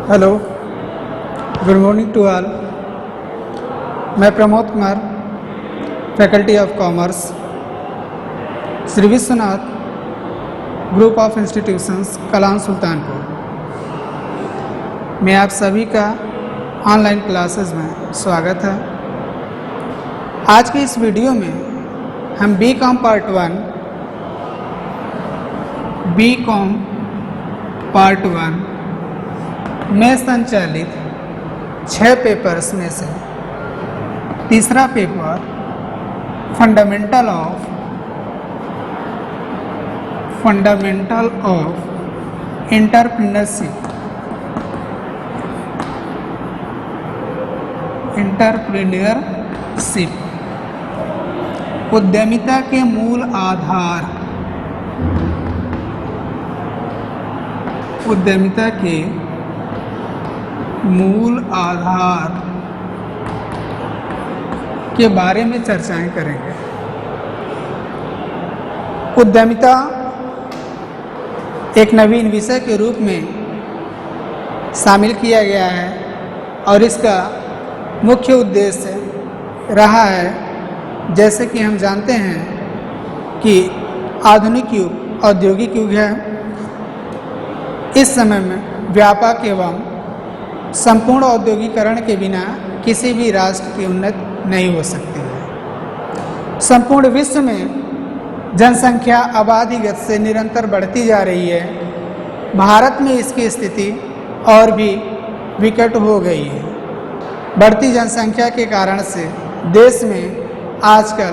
Hello, good morning to all. मैं Pramod Kumar, faculty of commerce, Shri Vishwanath group of institutions, Kalan Sultanpur में आप सभी का ऑनलाइन क्लासेस में स्वागत है। आज के इस वीडियो में हम बीकॉम पार्ट 1 में संचालित 6 पेपर्स में से तीसरा पेपर फंडामेंटल ऑफ एंटरप्रेन्योरशिप, उद्यमिता के मूल आधार, उद्यमिता के मूल आधार के बारे में चर्चाएं करेंगे। उद्यमिता एक नवीन विषय के रूप में शामिल किया गया है और इसका मुख्य उद्देश्य रहा है, जैसे कि हम जानते हैं कि आधुनिक युग औद्योगिक युग है। इस समय में व्यापक एवं संपूर्ण औद्योगिकरण के बिना किसी भी राष्ट्र की उन्नति नहीं हो सकती है। संपूर्ण विश्व में जनसंख्या आबादी गति से निरंतर बढ़ती जा रही है। भारत में इसकी स्थिति और भी विकट हो गई है। बढ़ती जनसंख्या के कारण से देश में आजकल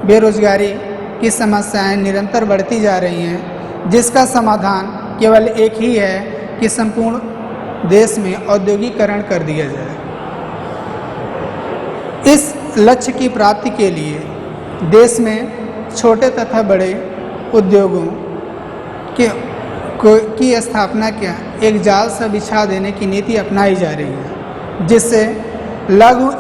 बेरोजगारी की समस्याएं निरंतर बढ़ती जा रही हैं, जिसका समाधान केवल एक ही है कि संपूर्ण देश में औद्योगिकरण कर दिया जाए। इस लक्ष्य की प्राप्ति के लिए देश में छोटे तथा बड़े उद्योगों की स्थापना क्या एक जाल सा बिछा देने की नीति अपनाई जा रही है, जिससे लघु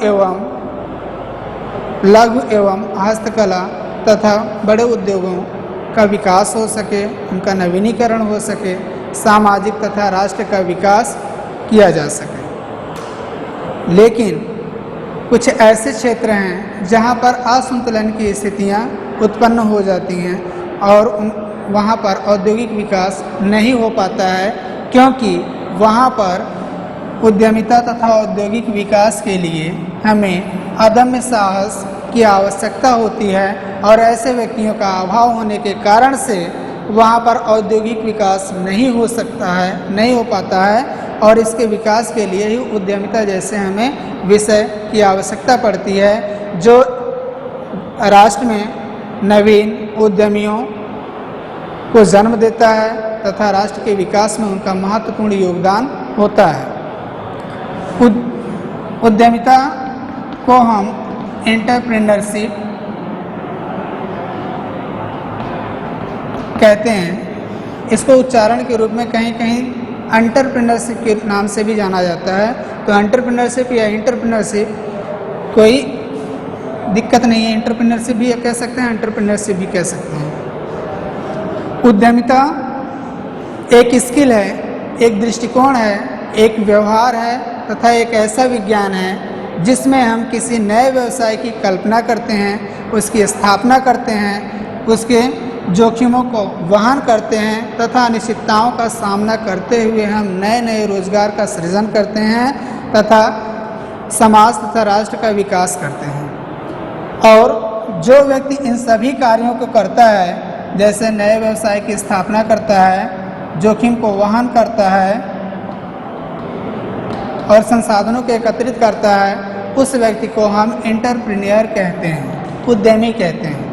एवं हस्तकला तथा बड़े उद्योगों का विकास हो सके, उनका नवीनीकरण हो सके, सामाजिक तथा राष्ट्र का विकास किया जा सके। लेकिन कुछ ऐसे क्षेत्र हैं जहां पर असंतुलन की स्थितियां उत्पन्न हो जाती हैं और वहां पर औद्योगिक विकास नहीं हो पाता है, क्योंकि वहां पर उद्यमिता तथा औद्योगिक विकास के लिए हमें अदम्य साहस की आवश्यकता होती है और ऐसे व्यक्तियों का अभाव होने के कारण से वहाँ पर औद्योगिक विकास नहीं हो सकता है, नहीं हो पाता है। और इसके विकास के लिए ही उद्यमिता जैसे हमें विषय की आवश्यकता पड़ती है, जो राष्ट्र में नवीन उद्यमियों को जन्म देता है तथा राष्ट्र के विकास में उनका महत्वपूर्ण योगदान होता है। उद्यमिता को हम एंटरप्रेन्योरशिप कहते हैं। इसको उच्चारण के रूप में कहीं कहीं एंटरप्रेन्योरशिप के नाम से भी जाना जाता है। तो एंटरप्रेन्योरशिप या एंटरप्रेन्योरशिप कोई दिक्कत नहीं है, एंटरप्रेन्योरशिप भी कह सकते हैं, एंटरप्रेन्योरशिप भी कह सकते हैं। उद्यमिता एक स्किल है, एक दृष्टिकोण है, एक व्यवहार है तथा एक ऐसा विज्ञान है जिसमें हम किसी नए व्यवसाय की कल्पना करते हैं, उसकी स्थापना करते हैं, उसके जोखिमों को वहन करते हैं तथा अनिश्चितताओं का सामना करते हुए हम नए नए रोजगार का सृजन करते हैं तथा समाज तथा राष्ट्र का विकास करते हैं। और जो व्यक्ति इन सभी कार्यों को करता है, जैसे नए व्यवसाय की स्थापना करता है, जोखिम को वहन करता है और संसाधनों को एकत्रित करता है, उस व्यक्ति को हम एंटरप्रेन्योर कहते हैं, उद्यमी कहते हैं।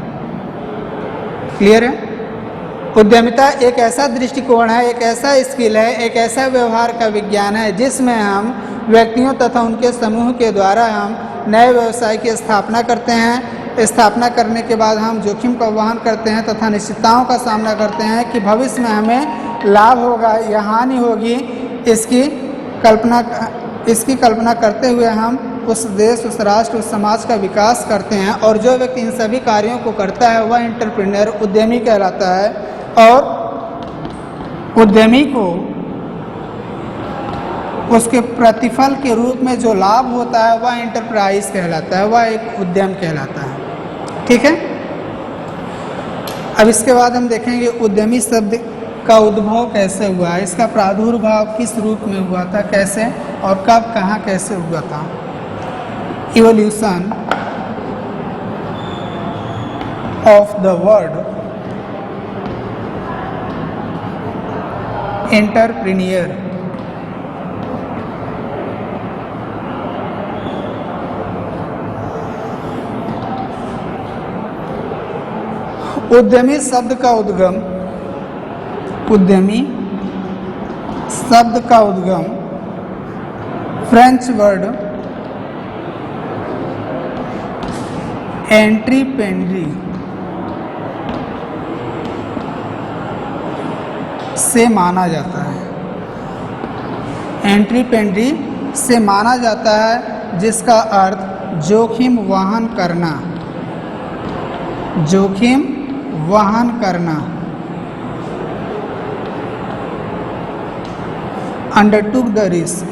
क्लियर है? उद्यमिता एक ऐसा दृष्टिकोण है, एक ऐसा स्किल है, एक ऐसा व्यवहार का विज्ञान है जिसमें हम व्यक्तियों तथा उनके समूह के द्वारा हम नए व्यवसाय की स्थापना करते हैं। स्थापना करने के बाद हम जोखिम का वहन करते हैं तथा निश्चितताओं का सामना करते हैं कि भविष्य में हमें लाभ होगा या हानि होगी, इसकी कल्पना करते हुए हम उस देश, उस राष्ट्र, उस समाज का विकास करते हैं। और जो व्यक्ति इन सभी कार्यों को करता है वह एंटरप्रेन्योर, उद्यमी कहलाता है। और उद्यमी को उसके प्रतिफल के रूप में जो लाभ होता है वह एंटरप्राइज कहलाता है, वह एक उद्यम कहलाता है। ठीक है। अब इसके बाद हम देखेंगे उद्यमी शब्द का उद्भव कैसे हुआ है, इसका प्रादुर्भाव किस रूप में हुआ था, कैसे और कब कहाँ कैसे हुआ था। Evolution of the word entrepreneur. उद्यमी शब्द का उद्गम, उद्यमी शब्द का उद्गम फ्रेंच वर्ड एंट्रीप्रेन्योर से माना जाता है। एंट्रीप्रेन्योर से माना जाता है जिसका अर्थ जोखिम वहन करना, जोखिम वहन करना। अंडरटूक द रिस्क,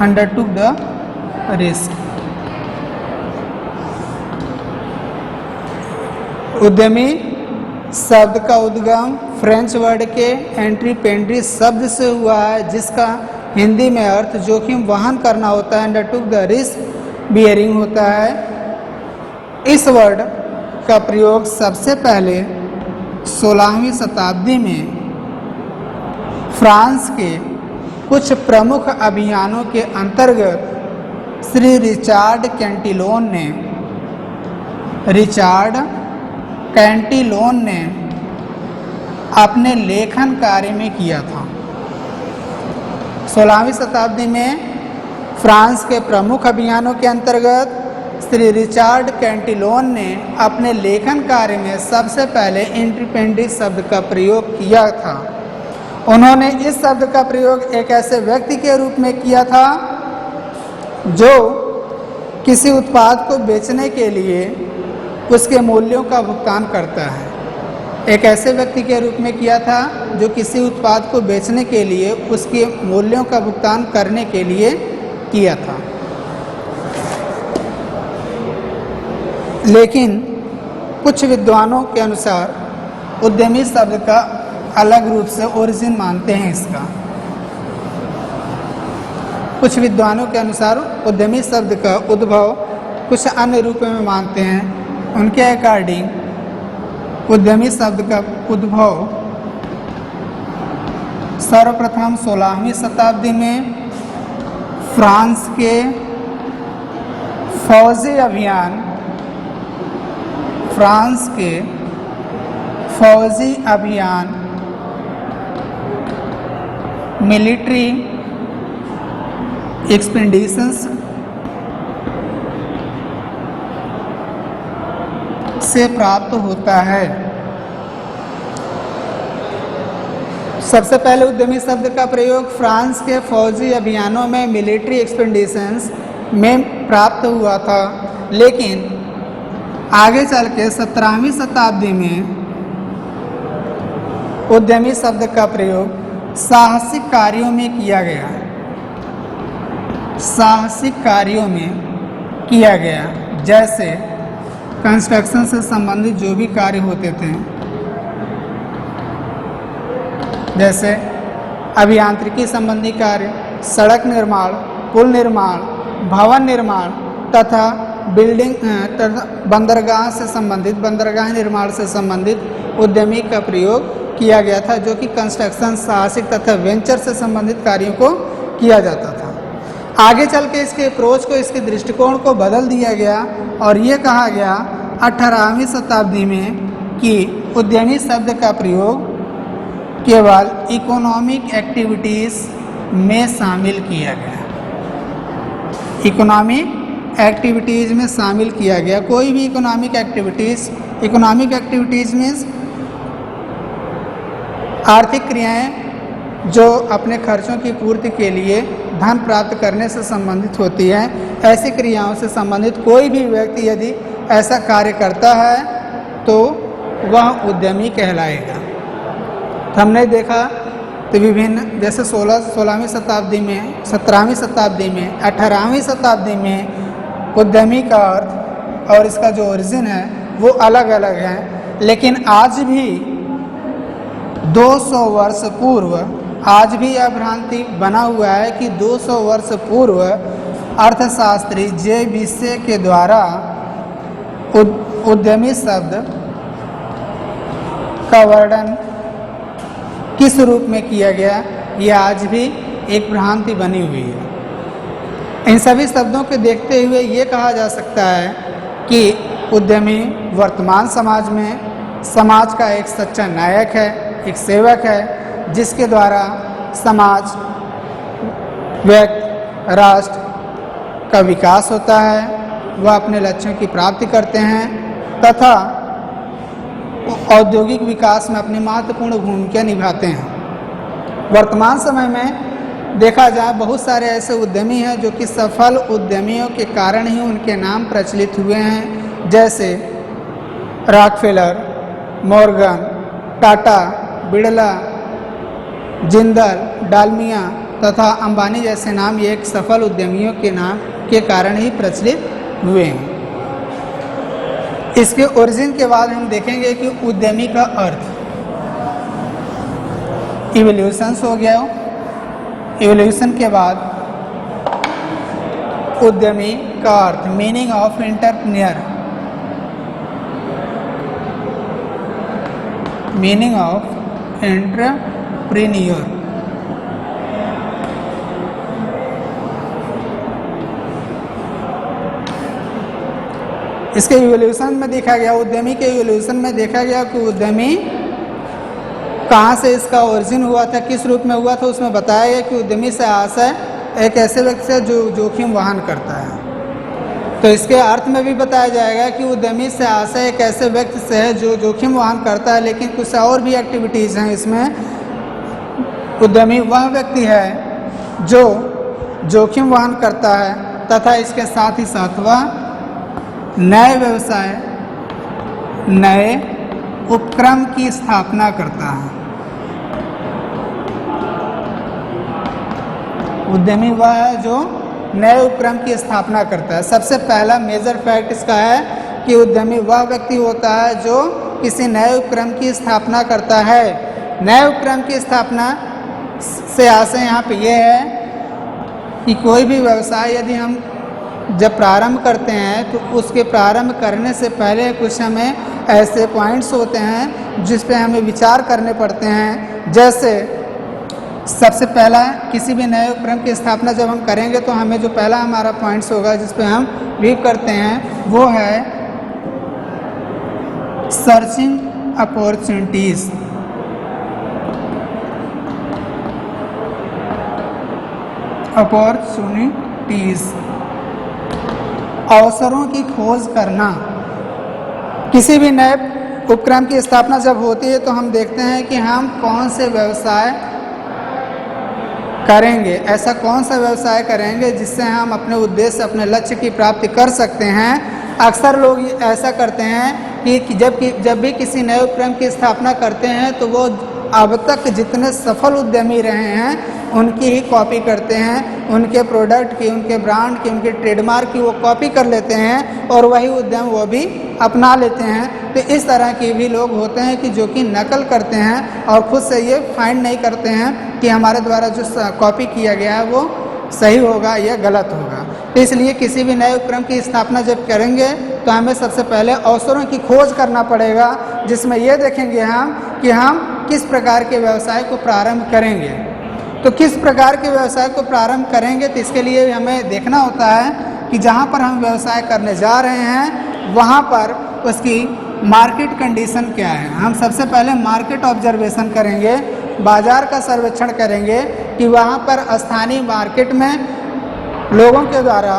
अंडरटूक द रिस्क। उद्यमी शब्द का उद्गम फ्रेंच वर्ड के एंट्रीप्रेन्योर शब्द से हुआ है जिसका हिंदी में अर्थ जोखिम वहन करना होता है, अंडरटूक द रिस्क बियरिंग होता है। इस वर्ड का प्रयोग सबसे पहले 16वीं शताब्दी में फ्रांस के कुछ प्रमुख अभियानों के अंतर्गत श्री रिचार्ड कैंटिलोन ने अपने लेखन कार्य में किया था। 16वीं शताब्दी में फ्रांस के प्रमुख अभियानों के अंतर्गत श्री रिचार्ड कैंटिलोन ने अपने लेखन कार्य में सबसे पहले एंट्रीप्रेन्योर शब्द का प्रयोग किया था। उन्होंने इस शब्द का प्रयोग एक ऐसे व्यक्ति के रूप में किया था जो किसी उत्पाद को बेचने के लिए उसके मूल्यों का भुगतान करता है। एक ऐसे व्यक्ति के रूप में किया था जो किसी उत्पाद को बेचने के लिए उसके मूल्यों का भुगतान करने के लिए किया था। लेकिन कुछ विद्वानों के अनुसार उद्यमी शब्द का अलग रूप से ओरिजिन मानते हैं इसका। कुछ विद्वानों के अनुसार उद्यमी शब्द का उद्भव कुछ अन्य रूप में मानते हैं। उनके अकॉर्डिंग उद्यमी शब्द का उद्भव सर्वप्रथम 16वीं शताब्दी में फ्रांस के फौजी अभियान मिलिट्री एक्सपेडिशंस से प्राप्त होता है। सबसे पहले उद्यमी शब्द का प्रयोग फ्रांस के फौजी अभियानों में मिलिट्री एक्सपेडिशंस में प्राप्त हुआ था, लेकिन आगे चल के 17वीं शताब्दी में उद्यमी शब्द का प्रयोग साहसिक कार्यों में किया गया। साहसिक कार्यों में किया गया, जैसे कंस्ट्रक्शन से संबंधित जो भी कार्य होते थे, जैसे अभियांत्रिकी संबंधी कार्य, सड़क निर्माण, पुल निर्माण, भवन निर्माण तथा बिल्डिंग तथा बंदरगाह निर्माण से संबंधित उद्यमी का प्रयोग किया गया था, जो कि कंस्ट्रक्शन, साहसिक तथा वेंचर से संबंधित कार्यों को किया जाता था। आगे चल के इसके अप्रोच को, इसके दृष्टिकोण को बदल दिया गया और ये कहा गया 18वीं शताब्दी में कि उद्यमी शब्द का प्रयोग केवल इकोनॉमिक एक्टिविटीज़ में शामिल किया गया। इकोनॉमिक एक्टिविटीज़ में शामिल किया गया। कोई भी इकोनॉमिक एक्टिविटीज़ मीन्स आर्थिक क्रियाएं जो अपने खर्चों की पूर्ति के लिए धन प्राप्त करने से संबंधित होती हैं। ऐसी क्रियाओं से संबंधित कोई भी व्यक्ति यदि ऐसा कार्य करता है तो वह उद्यमी कहलाएगा। हमने देखा तो विभिन्न जैसे 16वीं शताब्दी में, 17वीं शताब्दी में, 18वीं शताब्दी में उद्यमी का अर्थ और इसका जो ओरिजिन है वो अलग अलग है। लेकिन आज भी 200 वर्ष पूर्व आज भी यह भ्रांति बना हुआ है कि 200 वर्ष पूर्व अर्थशास्त्री जे विसे के द्वारा उद्यमी शब्द का वर्णन किस रूप में किया गया, यह आज भी एक भ्रांति बनी हुई है। इन सभी शब्दों को देखते हुए ये कहा जा सकता है कि उद्यमी वर्तमान समाज में समाज का एक सच्चा नायक है, एक सेवक है, जिसके द्वारा समाज, व्यक्ति, राष्ट्र का विकास होता है, वह अपने लक्ष्यों की प्राप्ति करते हैं तथा औद्योगिक विकास में अपनी महत्वपूर्ण भूमिका निभाते हैं। वर्तमान समय में देखा जाए बहुत सारे ऐसे उद्यमी हैं जो कि सफल उद्यमियों के कारण ही उनके नाम प्रचलित हुए हैं, जैसे रॉकफेलर, मॉर्गन, टाटा, बिड़ला, जिंदल, डालमिया तथा अंबानी जैसे नाम ये एक सफल उद्यमियों के नाम के कारण ही प्रचलित हुए हैं। इसके ओरिजिन के बाद हम देखेंगे कि उद्यमी का अर्थ इवोल्यूशंस हो गया। इवोल्यूशन के बाद उद्यमी का अर्थ meaning of entrepreneur, meaning of entrepreneur. इसके इवोल्यूशन में देखा गया, उद्यमी के इवोल्यूशन में देखा गया कि उद्यमी कहाँ से इसका ओरिजिन हुआ था, किस रूप में हुआ था। उसमें बताया गया कि उद्यमी से आशय एक ऐसे व्यक्ति से जो जोखिम वहन करता है। तो इसके अर्थ में भी बताया जाएगा कि उद्यमी से आशय एक ऐसे व्यक्ति से है जो जोखिम वहन करता है, लेकिन कुछ और भी एक्टिविटीज़ हैं इसमें। उद्यमी वह व्यक्ति है जो जोखिम वहन करता है तथा इसके साथ ही साथ वह नए व्यवसाय, नए उपक्रम की स्थापना करता है। उद्यमी वह है जो नए उपक्रम की स्थापना करता है। सबसे पहला मेजर फैक्ट इसका है कि उद्यमी वह व्यक्ति होता है जो किसी नए उपक्रम की स्थापना करता है। नए उपक्रम की स्थापना से आशय यहाँ पे ये है कि कोई भी व्यवसाय यदि हम जब प्रारंभ करते हैं तो उसके प्रारंभ करने से पहले कुछ हमें ऐसे पॉइंट्स होते हैं जिस पे हमें विचार करने पड़ते हैं। जैसे सबसे पहला किसी भी नए उपक्रम की स्थापना जब हम करेंगे तो हमें जो पहला हमारा पॉइंट्स होगा जिस पे हम वीव करते हैं वो है सर्चिंग अपॉर्चुनिटीज़। अवसरों की खोज करना। किसी भी नए उपक्रम की स्थापना जब होती है तो हम देखते हैं कि हम कौन से व्यवसाय करेंगे, ऐसा कौन सा व्यवसाय करेंगे जिससे हम अपने उद्देश्य, अपने लक्ष्य की प्राप्ति कर सकते हैं। अक्सर लोग ऐसा करते हैं कि जब भी किसी नए उपक्रम की स्थापना करते हैं तो वो अब तक जितने सफल उद्यमी रहे हैं उनकी ही कॉपी करते हैं, उनके प्रोडक्ट की, उनके ब्रांड की, उनके ट्रेडमार्क की वो कॉपी कर लेते हैं और वही उद्यम वो भी अपना लेते हैं। तो इस तरह के भी लोग होते हैं कि जो कि नकल करते हैं और खुद से ये फाइंड नहीं करते हैं कि हमारे द्वारा जो कॉपी किया गया है वो सही होगा या गलत होगा। तो इसलिए किसी भी नए उपक्रम की स्थापना जब करेंगे तो हमें सबसे पहले अवसरों की खोज करना पड़ेगा, जिसमें ये देखेंगे हम कि हम किस प्रकार के व्यवसाय को प्रारंभ करेंगे। तो किस प्रकार के व्यवसाय को प्रारंभ करेंगे तो इसके लिए हमें देखना होता है कि जहाँ पर हम व्यवसाय करने जा रहे हैं वहाँ पर उसकी मार्केट कंडीशन क्या है। हम सबसे पहले मार्केट ऑब्जर्वेशन करेंगे, बाज़ार का सर्वेक्षण करेंगे कि वहाँ पर स्थानीय मार्केट में लोगों के द्वारा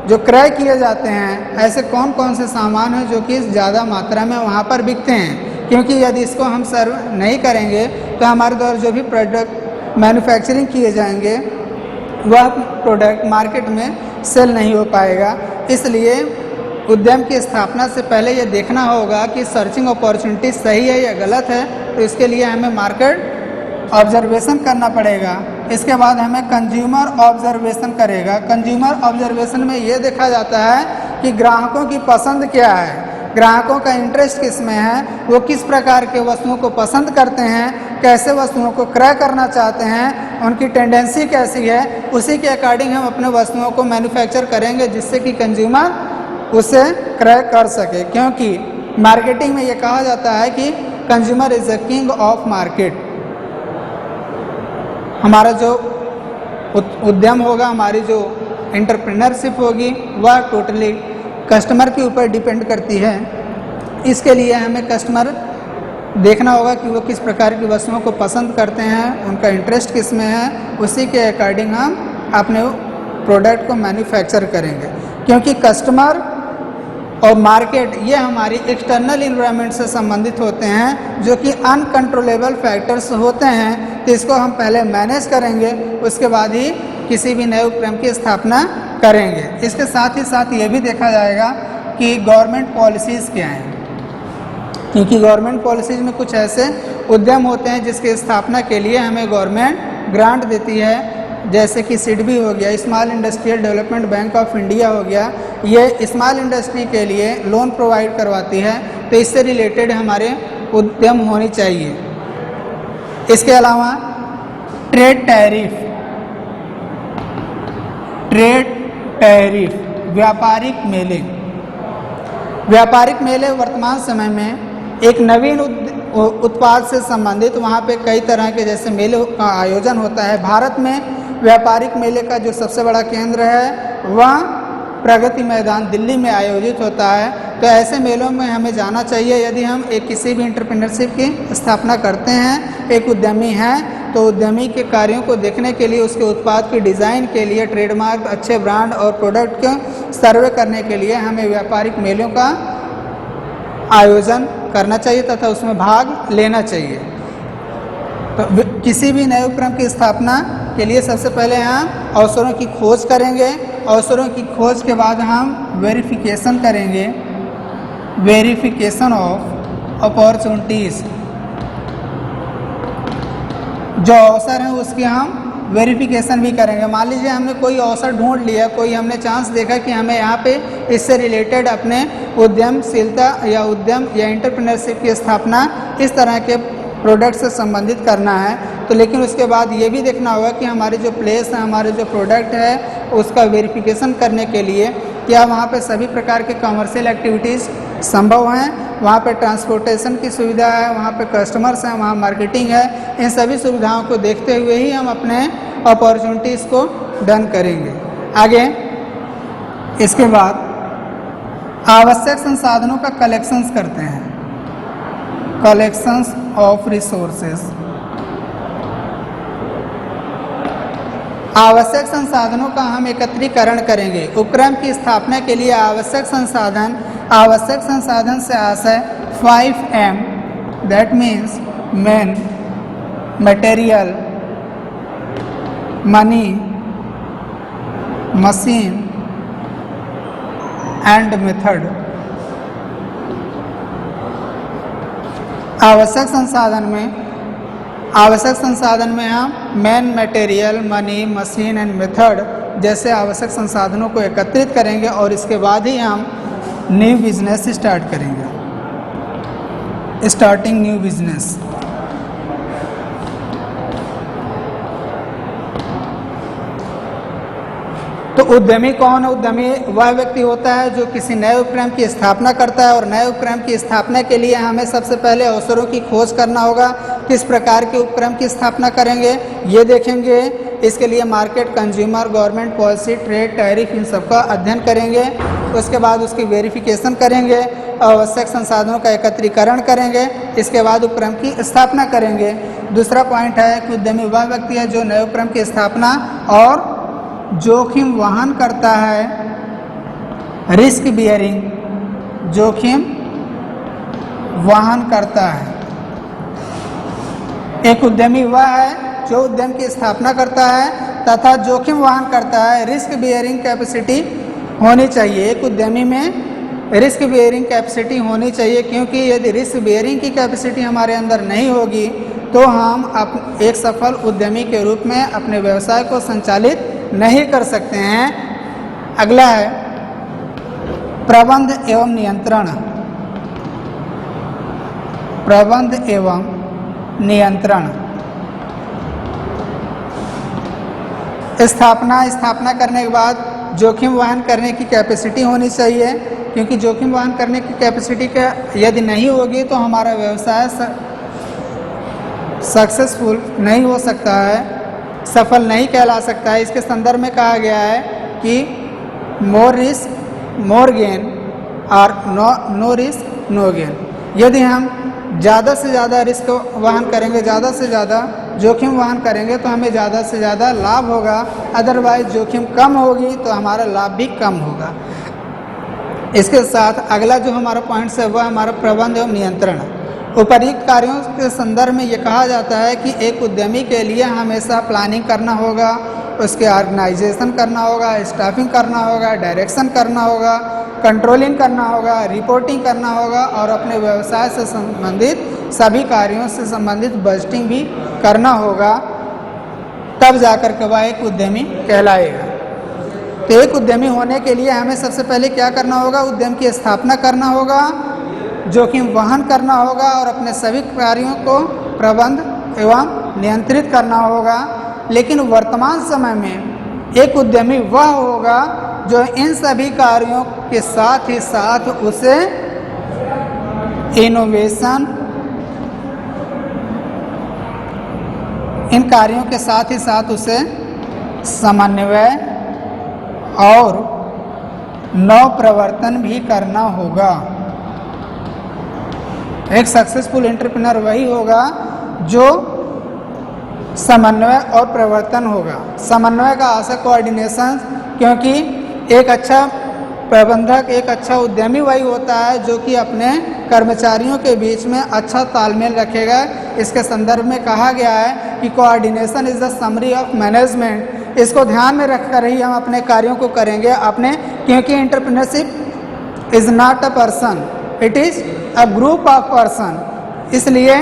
जो क्रय किए जाते हैं ऐसे कौन कौन से सामान हैं जो कि ज़्यादा मात्रा में वहाँ पर बिकते हैं। क्योंकि यदि इसको हम सर्व नहीं करेंगे तो हमारे द्वारा जो भी प्रोडक्ट मैन्युफैक्चरिंग किए जाएंगे वह प्रोडक्ट मार्केट में सेल नहीं हो पाएगा। इसलिए उद्यम की स्थापना से पहले ये देखना होगा कि सर्चिंग अपॉर्चुनिटी सही है या गलत है। तो इसके लिए हमें मार्केट ऑब्जर्वेशन करना पड़ेगा। इसके बाद हमें कंज्यूमर ऑब्जर्वेशन करेगा। कंज्यूमर ऑब्जर्वेशन में ये देखा जाता है कि ग्राहकों की पसंद क्या है, ग्राहकों का इंटरेस्ट किस में है, वो किस प्रकार के वस्तुओं को पसंद करते हैं, कैसे वस्तुओं को क्रय करना चाहते हैं, उनकी टेंडेंसी कैसी है, उसी के अकॉर्डिंग हम अपने वस्तुओं को मैन्युफैक्चर करेंगे जिससे कि कंज्यूमर उसे क्रय कर सके। क्योंकि मार्केटिंग में ये कहा जाता है कि consumer is the king of market. हमारा जो उद्यम होगा, हमारी जो एंटरप्रेन्योरशिप होगी, वह टोटली कस्टमर के ऊपर डिपेंड करती है। इसके लिए हमें कस्टमर देखना होगा कि वो किस प्रकार की वस्तुओं को पसंद करते हैं, उनका इंटरेस्ट किस में है, उसी के अकॉर्डिंग हम अपने प्रोडक्ट को मैन्युफैक्चर करेंगे। क्योंकि कस्टमर और मार्केट ये हमारी एक्सटर्नल इन्वायरमेंट से संबंधित होते हैं, जो कि अनकंट्रोलेबल फैक्टर्स होते हैं। तो इसको हम पहले मैनेज करेंगे, उसके बाद ही किसी भी नए उपक्रम की स्थापना करेंगे। इसके साथ ही साथ ये भी देखा जाएगा कि गवर्नमेंट पॉलिसीज़ क्या हैं, क्योंकि गवर्नमेंट पॉलिसीज़ में कुछ ऐसे उद्यम होते हैं जिसकी स्थापना के लिए हमें गवर्नमेंट ग्रांट देती है, जैसे कि सिडबी हो गया, small industrial development bank of India हो गया। ये स्मॉल इंडस्ट्री के लिए लोन प्रोवाइड करवाती है, तो इससे रिलेटेड हमारे उद्यम होने चाहिए। इसके अलावा ट्रेड टैरिफ, व्यापारिक मेले। व्यापारिक मेले वर्तमान समय में एक नवीन उत्पाद से संबंधित, वहाँ पे कई तरह के जैसे मेले का आयोजन होता है। भारत में व्यापारिक मेले का जो सबसे बड़ा केंद्र है वह प्रगति मैदान दिल्ली में आयोजित होता है। तो ऐसे मेलों में हमें जाना चाहिए। यदि हम एक किसी भी एंटरप्रेन्योरशिप की स्थापना करते हैं, एक उद्यमी हैं, तो उद्यमी के कार्यों को देखने के लिए, उसके उत्पाद की डिज़ाइन के लिए, ट्रेडमार्क, अच्छे ब्रांड और प्रोडक्ट के सर्वे करने के लिए हमें व्यापारिक मेलों का आयोजन करना चाहिए तथा उसमें भाग लेना चाहिए। तो किसी भी नए उपक्रम की स्थापना के लिए सबसे पहले हम अवसरों की खोज करेंगे। अवसरों की खोज के बाद हम वेरिफिकेशन करेंगे, वेरिफिकेशन ऑफ अपॉर्चुनिटीज़। जो अवसर हैं उसकी हम वेरिफिकेशन भी करेंगे। मान लीजिए हमने कोई अवसर ढूंढ लिया, कोई हमने चांस देखा कि हमें यहाँ पे इससे रिलेटेड अपने उद्यमशीलता या उद्यम या एंटरप्रेन्योरशिप की स्थापना इस तरह के प्रोडक्ट से संबंधित करना है, तो लेकिन उसके बाद ये भी देखना होगा कि हमारी जो प्लेस है, हमारे जो प्रोडक्ट है, उसका वेरिफिकेशन करने के लिए क्या वहाँ पे सभी प्रकार के कमर्शियल एक्टिविटीज़ संभव हैं, वहाँ पे ट्रांसपोर्टेशन की सुविधा है, वहाँ पे कस्टमर्स हैं, वहाँ मार्केटिंग है। इन सभी सुविधाओं को देखते हुए ही हम अपने अपॉर्चुनिटीज़ को डन करेंगे। आगे इसके बाद आवश्यक संसाधनों का कलेक्शंस करते हैं, कलेक्शंस ऑफ रिसोर्सेज। आवश्यक संसाधनों का हम एकत्रीकरण करेंगे। उपक्रम की स्थापना के लिए आवश्यक संसाधन से आशय 5M, that means man, material, money, machine and method. आवश्यक संसाधन में हम man, material, money, machine and method जैसे आवश्यक संसाधनों को एकत्रित करेंगे और इसके बाद ही हम न्यू बिजनेस स्टार्ट करेंगे, स्टार्टिंग न्यू बिजनेस। तो उद्यमी कौन है? उद्यमी वह व्यक्ति होता है जो किसी नए उपक्रम की स्थापना करता है, और नए उपक्रम की स्थापना के लिए हमें सबसे पहले अवसरों की खोज करना होगा। किस प्रकार के उपक्रम की स्थापना करेंगे ये देखेंगे। इसके लिए market, consumer, government policy, trade, tariff, इन सबका अध्ययन करेंगे। उसके बाद उसकी वेरिफिकेशन करेंगे, आवश्यक संसाधनों का एकत्रीकरण करेंगे, इसके बाद उपक्रम की स्थापना करेंगे। दूसरा पॉइंट है कि उद्यमी वह व्यक्ति है जो नए उपक्रम की स्थापना और जोखिम वहन करता है, रिस्क बियरिंग, जोखिम वहन करता है। एक उद्यमी वह है जो उद्यम की स्थापना करता है तथा जोखिम वहन करता है। रिस्क बियरिंग कैपेसिटी होनी चाहिए। एक उद्यमी में रिस्क बेयरिंग कैपेसिटी होनी चाहिए, क्योंकि यदि रिस्क बेयरिंग की कैपेसिटी हमारे अंदर नहीं होगी तो हम एक सफल उद्यमी के रूप में अपने व्यवसाय को संचालित नहीं कर सकते हैं। अगला है प्रबंध एवं नियंत्रण। प्रबंध एवं नियंत्रण। स्थापना करने के बाद जोखिम वहन करने की कैपेसिटी होनी चाहिए, क्योंकि जोखिम वहन करने की कैपेसिटी यदि नहीं होगी तो हमारा व्यवसाय सक्सेसफुल नहीं हो सकता है, सफल नहीं कहला सकता है। इसके संदर्भ में कहा गया है कि मोर रिस्क मोर गेन और नो रिस्क नो गेन। यदि हम ज़्यादा से ज़्यादा रिस्क वहन करेंगे, ज़्यादा से ज़्यादा जोखिम वहन करेंगे तो हमें ज़्यादा से ज़्यादा लाभ होगा, अदरवाइज जोखिम कम होगी तो हमारा लाभ भी कम होगा। इसके साथ अगला जो हमारा पॉइंट्स है वह हमारा प्रबंध एवं नियंत्रण। उपर्युक्त कार्यों के संदर्भ में ये कहा जाता है कि एक उद्यमी के लिए हमेशा प्लानिंग करना होगा, उसके ऑर्गेनाइजेशन करना होगा, स्टाफिंग करना होगा, डायरेक्शन करना होगा, कंट्रोलिंग करना होगा, रिपोर्टिंग करना होगा और अपने व्यवसाय से संबंधित सभी कार्यों से संबंधित बजटिंग भी करना होगा, तब जाकर के वह एक उद्यमी कहलाएगा। तो एक उद्यमी होने के लिए हमें सबसे पहले क्या करना होगा? उद्यम की स्थापना करना होगा, जोखिम वहन करना होगा और अपने सभी कार्यों को प्रबंध एवं नियंत्रित करना होगा। लेकिन वर्तमान समय में एक उद्यमी वह होगा जो इन सभी कार्यों के साथ ही साथ उसे इनोवेशन, इन कार्यों के साथ ही साथ उसे समन्वय और नव प्रवर्तन भी करना होगा। एक सक्सेसफुल एंटरप्रेन्योर वही होगा जो समन्वय और प्रवर्तन होगा। समन्वय का आशा कोऑर्डिनेशन, क्योंकि एक अच्छा प्रबंधक, एक अच्छा उद्यमी वही होता है जो कि अपने कर्मचारियों के बीच में अच्छा तालमेल रखेगा। इसके संदर्भ में कहा गया है कि coordination is the summary of management. इसको ध्यान में रखकर ही हम अपने कार्यों को करेंगे अपने, क्योंकि entrepreneurship is not a person, it is a group of person. इसलिए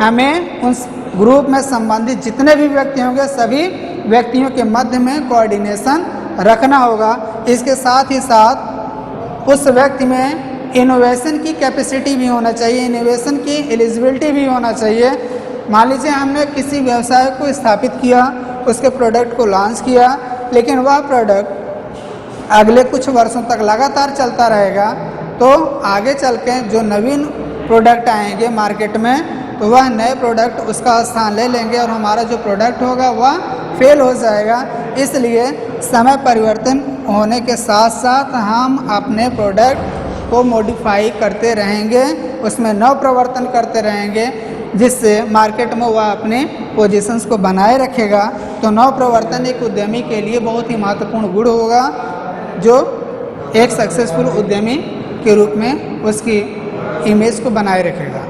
हमें उस ग्रुप में संबंधित जितने भी व्यक्ति होंगे सभी व्यक्तियों के मध्य में कोऑर्डिनेशन रखना होगा। इसके साथ ही साथ उस व्यक्ति में इनोवेशन की कैपेसिटी भी होना चाहिए, इनोवेशन की एलिजिबिलिटी भी होना चाहिए। मान लीजिए हमने किसी व्यवसाय को स्थापित किया, उसके प्रोडक्ट को लॉन्च किया, लेकिन वह प्रोडक्ट अगले कुछ वर्षों तक लगातार चलता रहेगा, तो आगे चल के जो नवीन प्रोडक्ट आएंगे मार्केट में तो वह नए प्रोडक्ट उसका स्थान ले लेंगे और हमारा जो प्रोडक्ट होगा वह फेल हो जाएगा। इसलिए समय परिवर्तन होने के साथ साथ हम अपने प्रोडक्ट को मॉडिफाई करते रहेंगे, उसमें नव प्रवर्तन करते रहेंगे, जिससे मार्केट में वह अपने पोजीशंस को बनाए रखेगा। तो नव प्रवर्तन एक उद्यमी के लिए बहुत ही महत्वपूर्ण गुण होगा जो एक सक्सेसफुल उद्यमी के रूप में उसकी इमेज को बनाए रखेगा।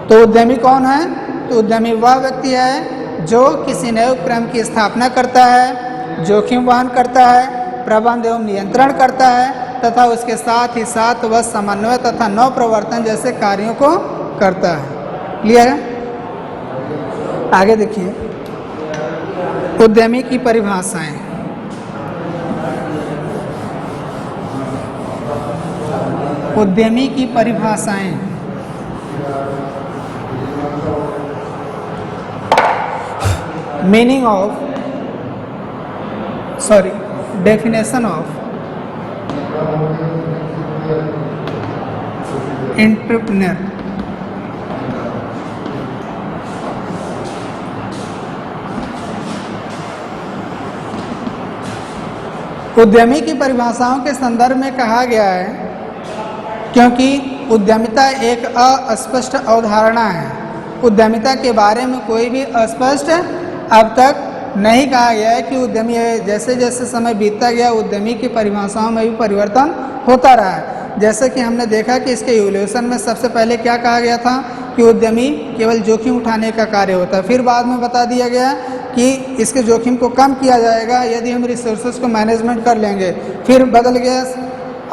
तो उद्यमी कौन है? तो उद्यमी वह व्यक्ति है जो किसी नए उपक्रम की स्थापना करता है, जोखिम वहन करता है, प्रबंध एवं नियंत्रण करता है तथा उसके साथ ही साथ वह समन्वय तथा नव प्रवर्तन जैसे कार्यों को करता है। क्लियर है? आगे देखिए उद्यमी की परिभाषाएं। उद्यमी की परिभाषाएं। Meaning of definition of entrepreneur. उद्यमी की परिभाषाओं के संदर्भ में कहा गया है, क्योंकि उद्यमिता एक अस्पष्ट अवधारणा है। उद्यमिता के बारे में कोई भी अस्पष्ट अब तक नहीं कहा गया है कि उद्यमी है। जैसे जैसे समय बीतता गया उद्यमी की परिभाषाओं में भी परिवर्तन होता रहा है। जैसे कि हमने देखा कि इसके इवोल्यूशन में सबसे पहले क्या कहा गया था कि उद्यमी केवल जोखिम उठाने का कार्य होता है। फिर बाद में बता दिया गया कि इसके जोखिम को कम किया जाएगा यदि हम रिसोर्सेज को मैनेजमेंट कर लेंगे। फिर बदल गया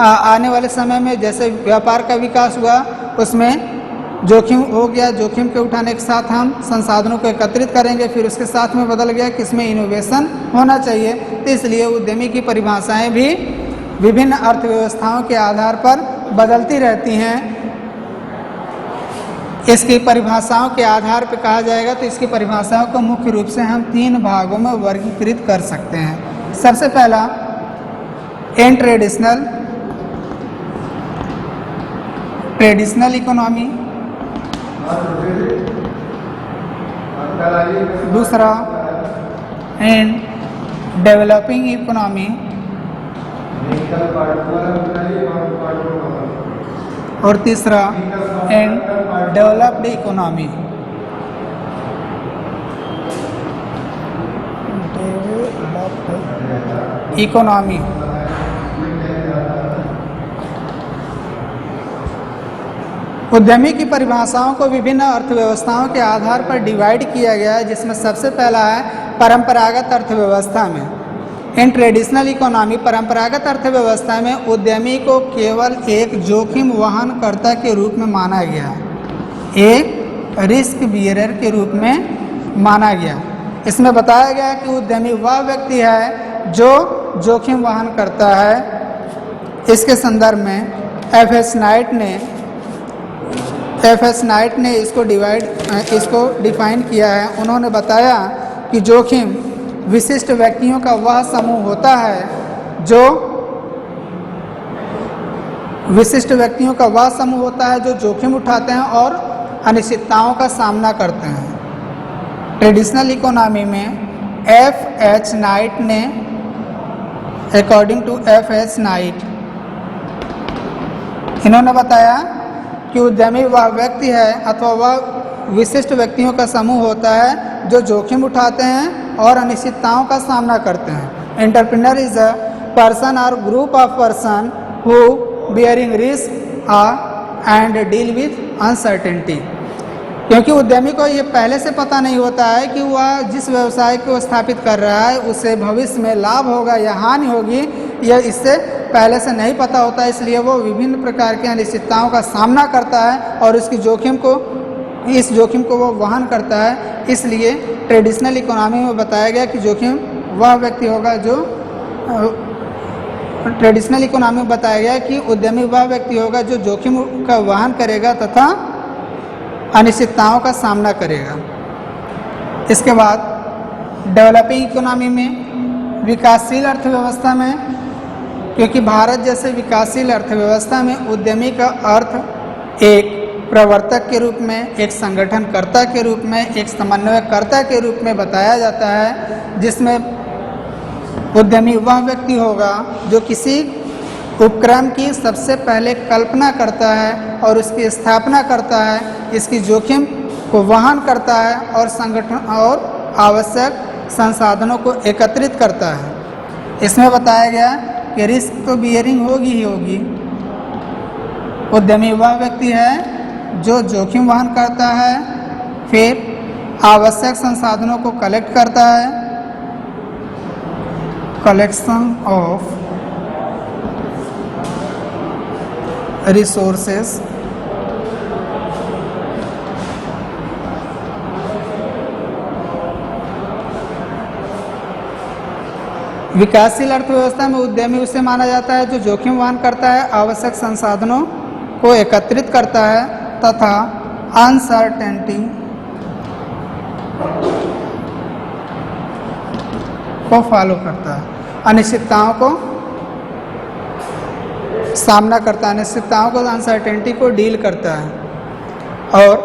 आने वाले समय में जैसे व्यापार का विकास हुआ उसमें जोखिम हो गया, जोखिम के उठाने के साथ हम संसाधनों को एकत्रित करेंगे, फिर उसके साथ में बदल गया कि इसमें इनोवेशन होना चाहिए। तो इसलिए उद्यमी की परिभाषाएं भी विभिन्न अर्थव्यवस्थाओं के आधार पर बदलती रहती हैं। इसकी परिभाषाओं के आधार पर कहा जाएगा तो इसकी परिभाषाओं को मुख्य रूप से हम 3 भागों में वर्गीकृत कर सकते हैं। सबसे पहला इन ट्रेडिशनल इकोनॉमी, दूसरा इन डेवलपिंग इकोनॉमी और तीसरा इन डेवलप्ड इकोनॉमी। उद्यमी की परिभाषाओं को विभिन्न अर्थव्यवस्थाओं के आधार पर डिवाइड किया गया है, जिसमें सबसे पहला है परंपरागत अर्थव्यवस्था में। इन ट्रेडिशनल इकोनॉमी, परंपरागत अर्थव्यवस्था में उद्यमी को केवल एक जोखिम वहनकर्ता के रूप में माना गया, एक रिस्क बियरर के रूप में माना गया। इसमें बताया गया कि उद्यमी वह व्यक्ति है जो जोखिम वहन करता है। इसके संदर्भ में एफ.एस. नाइट ने इसको डिफाइन किया है। उन्होंने बताया कि जोखिम विशिष्ट व्यक्तियों का वह समूह होता है जो जोखिम उठाते हैं और अनिश्चितताओं का सामना करते हैं। ट्रेडिशनल इकोनॉमी में एफ.एच. नाइट ने अकॉर्डिंग टू एफ.एच. नाइट इन्होंने बताया कि उद्यमी वह व्यक्ति है अथवा वह विशिष्ट व्यक्तियों का समूह होता है जो जोखिम उठाते हैं और अनिश्चितताओं का सामना करते हैं। एंटरप्रेन्योर इज अ पर्सन और group of person who bearing risk and deal with uncertainty. क्योंकि उद्यमी को ये पहले से पता नहीं होता है कि वह जिस व्यवसाय को स्थापित कर रहा है उससे भविष्य में लाभ होगा या हानि होगी, यह इससे पहले से नहीं पता होता है। इसलिए वो विभिन्न प्रकार की अनिश्चितताओं का सामना करता है और इस जोखिम को वो वहन करता है। इसलिए ट्रेडिशनल इकोनॉमी में बताया गया कि जोखिम वह व्यक्ति होगा जो ट्रेडिशनल इकोनॉमी में बताया गया कि उद्यमी वह व्यक्ति होगा जो जोखिम का वहन करेगा तथा अनिश्चितताओं का सामना करेगा। इसके बाद डेवलपिंग इकोनॉमी में, विकासशील अर्थव्यवस्था में, क्योंकि भारत जैसे विकासशील अर्थव्यवस्था में उद्यमी का अर्थ एक प्रवर्तक के रूप में, एक संगठनकर्ता के रूप में, एक समन्वयकर्ता के रूप में बताया जाता है, जिसमें उद्यमी वह व्यक्ति होगा जो किसी उपक्रम की सबसे पहले कल्पना करता है और उसकी स्थापना करता है, इसकी जोखिम को वहन करता है और संगठन और आवश्यक संसाधनों को एकत्रित करता है। इसमें बताया गया कि रिस्क तो बियरिंग होगी ही होगी। उद्यमी वह व्यक्ति है जो जोखिम वहन करता है, फिर आवश्यक संसाधनों को कलेक्ट करता है, कलेक्शन ऑफ रिसोर्सेस, विकासशील अर्थव्यवस्था में उद्यमी उसे माना जाता है जो जोखिम वहन करता है, आवश्यक संसाधनों को एकत्रित करता है तथा अनसर्टेनिटी को फॉलो करता है, अनिश्चितताओं को सामना करता है, अनिश्चितताओं को, अनसर्टेनिटी को डील करता है। और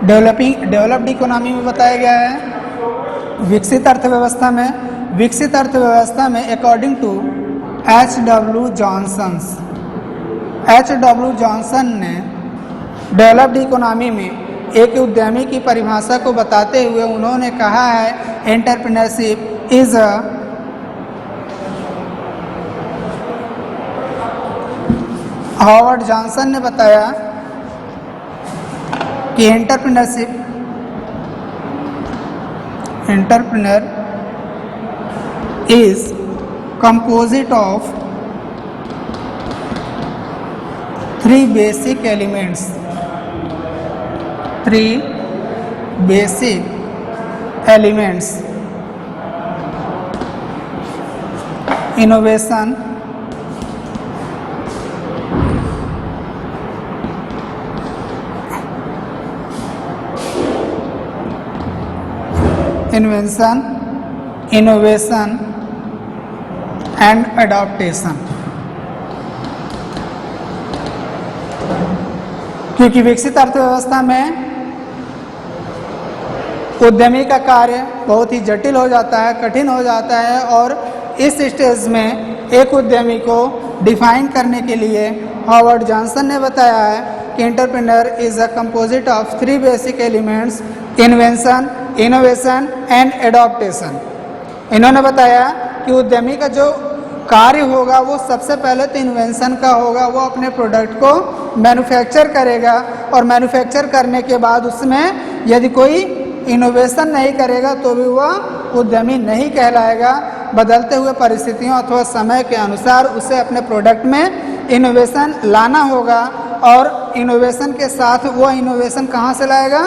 डेवलप्ड इकोनॉमी में बताया गया है विकसित अर्थव्यवस्था में अकॉर्डिंग टू H.W. जॉनसन ने डेवलप्ड इकोनॉमी में एक उद्यमी की परिभाषा को बताते हुए उन्होंने कहा है एंटरप्रेन्योरशिप इज हॉवर्ड जॉनसन ने बताया कि entrepreneur is composite of 3 basic elements, 3 basic elements: innovation, invention, innovation and adaptation। क्योंकि विकसित अर्थव्यवस्था में उद्यमी का कार्य बहुत ही जटिल हो जाता है, कठिन हो जाता है, और इस स्टेज में एक उद्यमी को डिफाइन करने के लिए हॉवर्ड जॉनसन ने बताया है कि entrepreneur is a composite of 3 basic elements: invention, innovation and adaptation. इन्होंने बताया कि उद्यमी का जो कार्य होगा वो सबसे पहले तो इन्वेंशन का होगा। वो अपने प्रोडक्ट को मैन्युफैक्चर करेगा और मैन्युफैक्चर करने के बाद उसमें यदि कोई इनोवेशन नहीं करेगा तो भी वह उद्यमी नहीं कहलाएगा। बदलते हुए परिस्थितियों अथवा समय के अनुसार उसे अपने प्रोडक्ट में इनोवेशन लाना होगा, और इनोवेशन के साथ वह इनोवेशन कहाँ से लाएगा?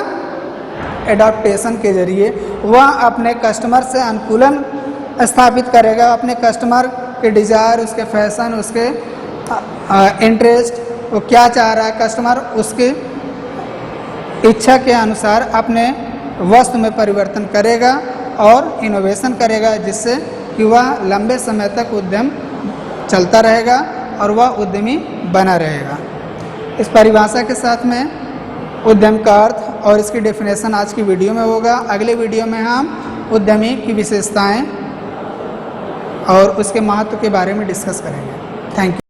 एडॉप्टेशन के जरिए वह अपने कस्टमर से अनुकूलन स्थापित करेगा। अपने कस्टमर के डिज़ायर, उसके फैशन, उसके इंटरेस्ट, वो क्या चाह रहा है कस्टमर, उसकी इच्छा के अनुसार अपने वस्तु में परिवर्तन करेगा और इनोवेशन करेगा, जिससे कि वह लंबे समय तक उद्यम चलता रहेगा और वह उद्यमी बना रहेगा। इस परिभाषा के साथ में उद्यम का अर्थ और इसकी डेफिनेशन आज की वीडियो में होगा। अगले वीडियो में हम उद्यमी की विशेषताएं और उसके महत्व के बारे में डिस्कस करेंगे। Thank you.